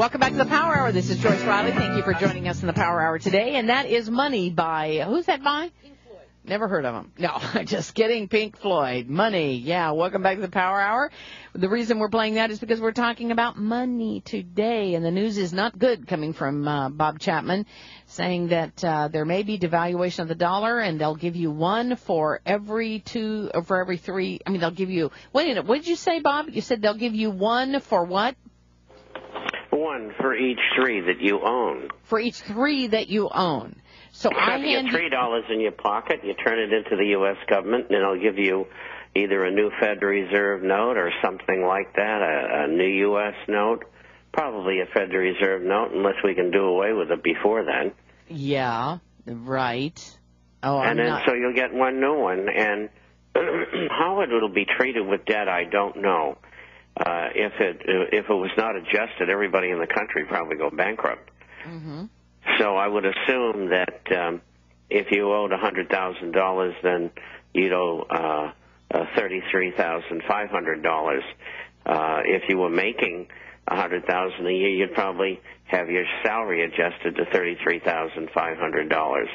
Welcome back to the Power Hour. This is Joyce Riley. Thank you for joining us in the Power Hour today. And that is Money by, who's that by? Pink Floyd. Never heard of them. No, just kidding. Pink Floyd. Money. Yeah, welcome back to the Power Hour. The reason we're playing that is because we're talking about money today. And the news is not good coming from Bob Chapman, saying that there may be devaluation of the dollar, and they'll give you one for every two, or for every three. I mean, they'll give you, wait a minute, what did you say, Bob? You said they'll give you one for what? One for each three that you own. For each three that you own. So I hand you $3 in your pocket, you turn it into the U.S. government, and it'll give you either a new Federal Reserve note or something like that, a new U.S. note, probably a Federal Reserve note, unless we can do away with it before then. Yeah, right. Oh, and then so you'll get one new one, and how it'll be treated with debt, I don't know. If it was not adjusted, everybody in the country would probably go bankrupt. Mm-hmm. So I would assume that if you owed $100,000, then you'd owe $33,500. If you were making $100,000 a year, you'd probably have your salary adjusted to $33,500.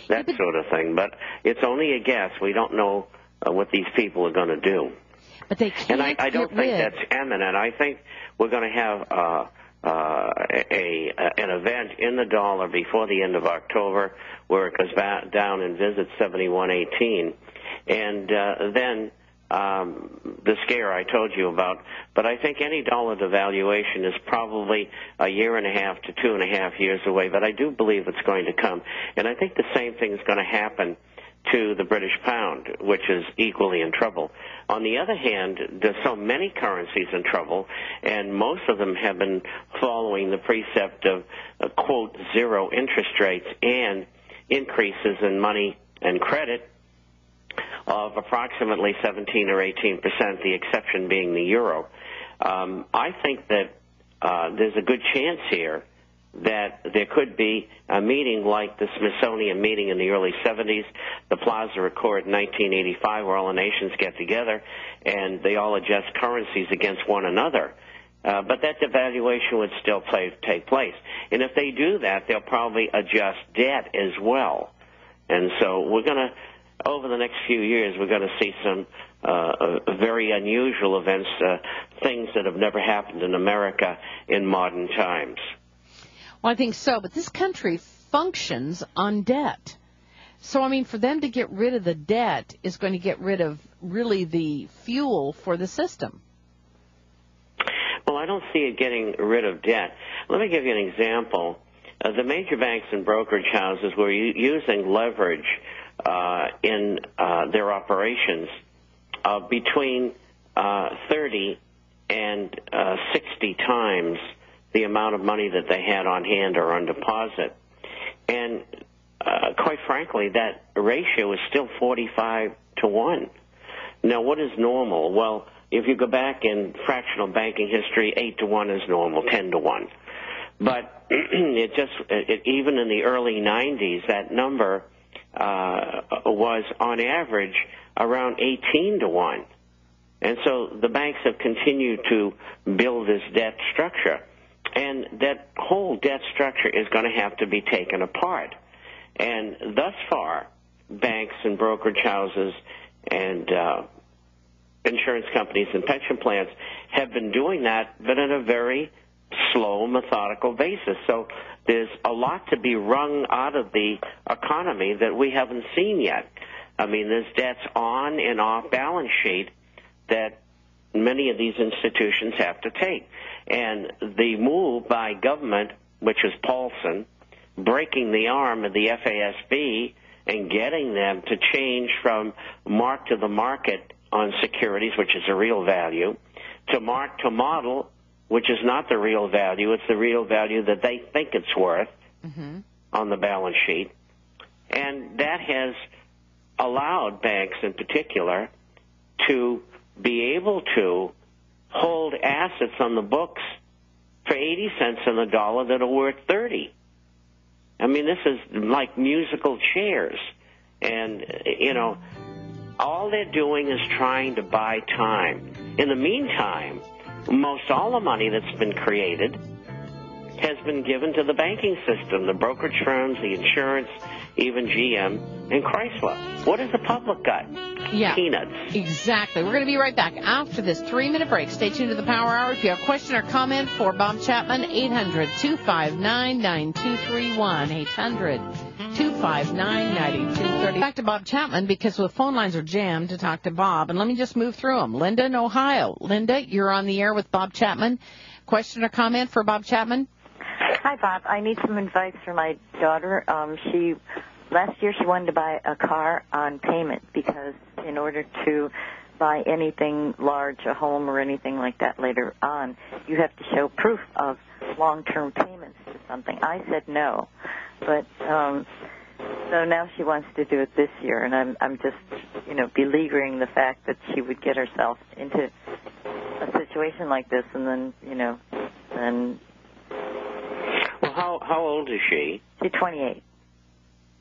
That sort of thing. But it's only a guess. We don't know what these people are going to do. But they can't. And I don't think that's imminent. I think we're going to have an event in the dollar before the end of October where it goes back down and visits 71.18, and then the scare I told you about. But I think any dollar devaluation is probably a year and a half to 2.5 years away. But I do believe it's going to come, and I think the same thing is going to happen to the British pound, which is equally in trouble. On the other hand, there's so many currencies in trouble, and most of them have been following the precept of, quote, zero interest rates and increases in money and credit of approximately 17 or 18%, the exception being the euro. I think that there's a good chance here that there could be a meeting like the Smithsonian meeting in the early 70s, the Plaza Accord in 1985, where all the nations get together and they all adjust currencies against one another. But that devaluation would still take place. And if they do that, they'll probably adjust debt as well. And so we're going to, over the next few years, we're going to see some very unusual events, things that have never happened in America in modern times. Well, I think so, but this country functions on debt. So, I mean, for them to get rid of the debt is going to get rid of really the fuel for the system. Well, I don't see it getting rid of debt. Let me give you an example. The major banks and brokerage houses were using leverage in their operations between 30 and 60 times the amount of money that they had on hand or on deposit. And quite frankly, that ratio is still 45 to 1. Now, what is normal? Well, if you go back in fractional banking history, 8 to 1 is normal, 10 to 1. But even in the early 90s, that number was on average around 18 to 1. And so the banks have continued to build this debt structure. And that whole debt structure is going to have to be taken apart. And thus far, banks and brokerage houses and insurance companies and pension plans have been doing that, but on a very slow, methodical basis. So there's a lot to be wrung out of the economy that we haven't seen yet. I mean, there's debts on and off balance sheet that many of these institutions have to take. And the move by government, which is Paulson, breaking the arm of the FASB and getting them to change from mark to the market on securities, which is a real value, to mark to model, which is not the real value. It's the real value that they think it's worth on the balance sheet. And that has allowed banks in particular to be able to hold assets on the books for 80 cents on the dollar that are worth 30. I mean, this is like musical chairs. And, you know, all they're doing is trying to buy time. In the meantime, most all the money that's been created has been given to the banking system, the brokerage firms, the insurance, even GM and Chrysler. What has the public got? Yeah, peanuts. Exactly. We're going to be right back after this 3-minute break. Stay tuned to the Power Hour. If you have a question or comment for Bob Chapman, 800-259-9231. 800-259-9230. Back to Bob Chapman because the phone lines are jammed to talk to Bob. And let me just move through them. Linda in Ohio. Linda, you're on the air with Bob Chapman. Question or comment for Bob Chapman? Hi, Bob. I need some advice for my daughter. Last year she wanted to buy a car on payment because in order to buy anything large, a home or anything like that later on, you have to show proof of long-term payments to something. I said no, but so now she wants to do it this year, and I'm just, beleaguering the fact that she would get herself into a situation like this, and then, Well, how old is she? She's 28.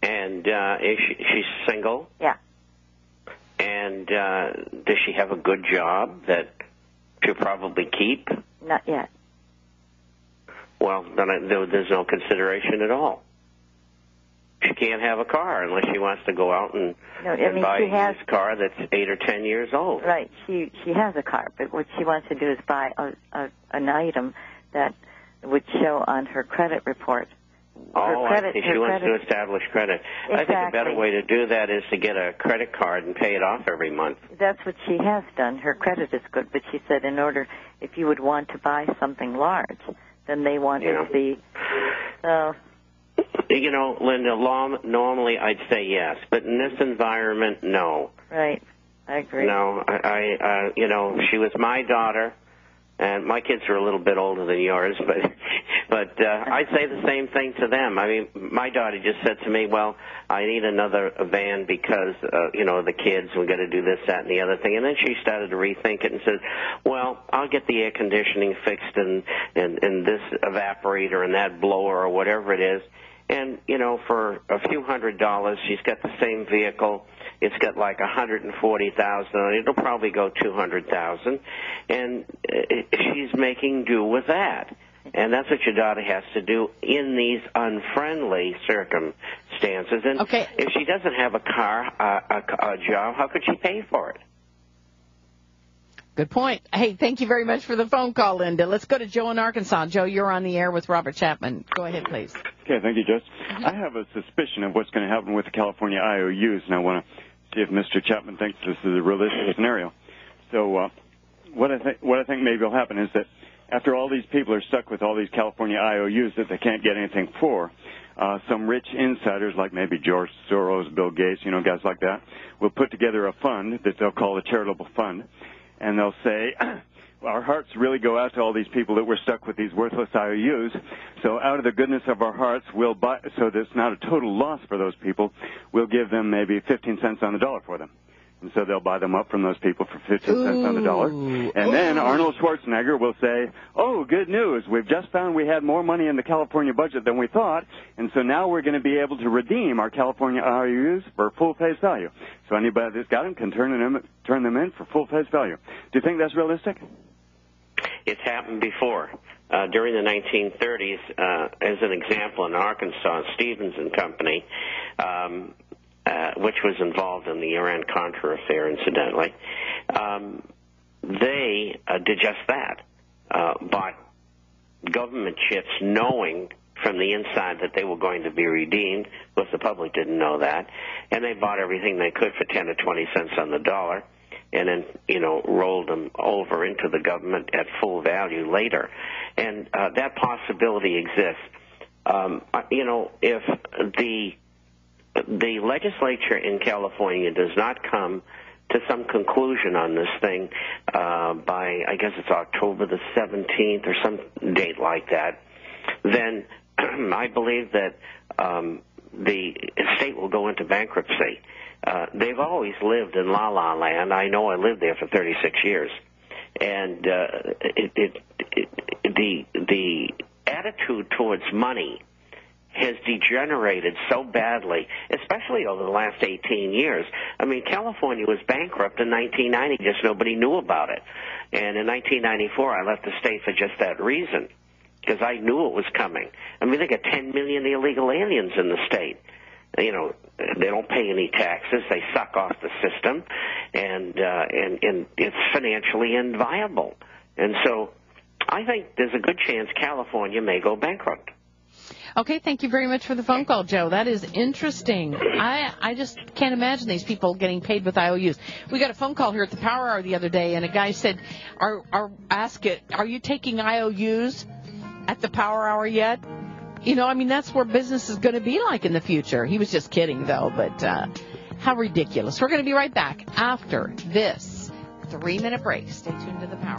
And she's single? Yeah. And does she have a good job that she'll probably keep? Not yet. Well, then there's no consideration at all. She can't have a car unless she wants to go out and buy a car that's 8 or 10 years old. Right. She has a car, but what she wants to do is buy an item that would show on her credit report. I see. She wants to establish credit. Exactly. I think a better way to do that is to get a credit card and pay it off every month. That's what she has done. Her credit is good, but she said if you would want to buy something large, then they want to see. Linda, normally I'd say yes, but in this environment, no. Right. I agree. No, she was my daughter. And my kids are a little bit older than yours, but I say the same thing to them. I mean, my daughter just said to me, well, I need another van because, the kids, we got to do this, that, and the other thing. And then she started to rethink it and said, well, I'll get the air conditioning fixed and this evaporator and that blower or whatever it is. And, for a few $100s, she's got the same vehicle. It's got like $140,000 on it. It'll probably go $200,000, and she's making do with that. And that's what your daughter has to do in these unfriendly circumstances. And if she doesn't have a car, a job, how could she pay for it? Good point. Hey, thank you very much for the phone call, Linda. Let's go to Joe in Arkansas. Joe, you're on the air with Robert Chapman. Go ahead, please. Okay, thank you, Jess. I have a suspicion of what's going to happen with the California IOUs, and I want to see if Mr. Chapman thinks this is a realistic scenario. So what I think maybe will happen is that after all these people are stuck with all these California IOUs that they can't get anything for, some rich insiders like maybe George Soros, Bill Gates, guys like that, will put together a fund that they'll call a charitable fund, and they'll say, our hearts really go out to all these people that were stuck with these worthless IOUs. So out of the goodness of our hearts, we'll buy, so that it's not a total loss for those people, we'll give them maybe 15 cents on the dollar for them. And so they'll buy them up from those people for 15 cents on the dollar. And then Arnold Schwarzenegger will say, oh, good news. We've just found we had more money in the California budget than we thought, and so now we're going to be able to redeem our California IOUs for full face value. So anybody that's got them can turn them in for full face value. Do you think that's realistic? It's happened before. During the 1930s, as an example, in Arkansas, Stevens and Company, which was involved in the Iran-Contra affair, incidentally, they did just that, bought government chips knowing from the inside that they were going to be redeemed. Of course, the public didn't know that, and they bought everything they could for 10 or 20 cents on the dollar, and then, rolled them over into the government at full value later. And that possibility exists. If the legislature in California does not come to some conclusion on this thing by, I guess it's October the 17th or some date like that, then I believe that the state will go into bankruptcy. They've always lived in La La Land. I know I lived there for 36 years. And the attitude towards money has degenerated so badly, especially over the last 18 years. I mean, California was bankrupt in 1990, just nobody knew about it. And in 1994, I left the state for just that reason. because I knew it was coming. I mean, they got 10 million illegal aliens in the state. You know, they don't pay any taxes. They suck off the system, and it's financially inviable. And so I think there's a good chance California may go bankrupt. Okay, thank you very much for the phone call, Joe. That is interesting. I just can't imagine these people getting paid with IOUs. We got a phone call here at the Power Hour the other day, and a guy said, are you taking IOUs at the Power Hour yet? You know, I mean, that's where business is going to be like in the future. He was just kidding, though, but how ridiculous. We're going to be right back after this 3-minute break. Stay tuned to the Power.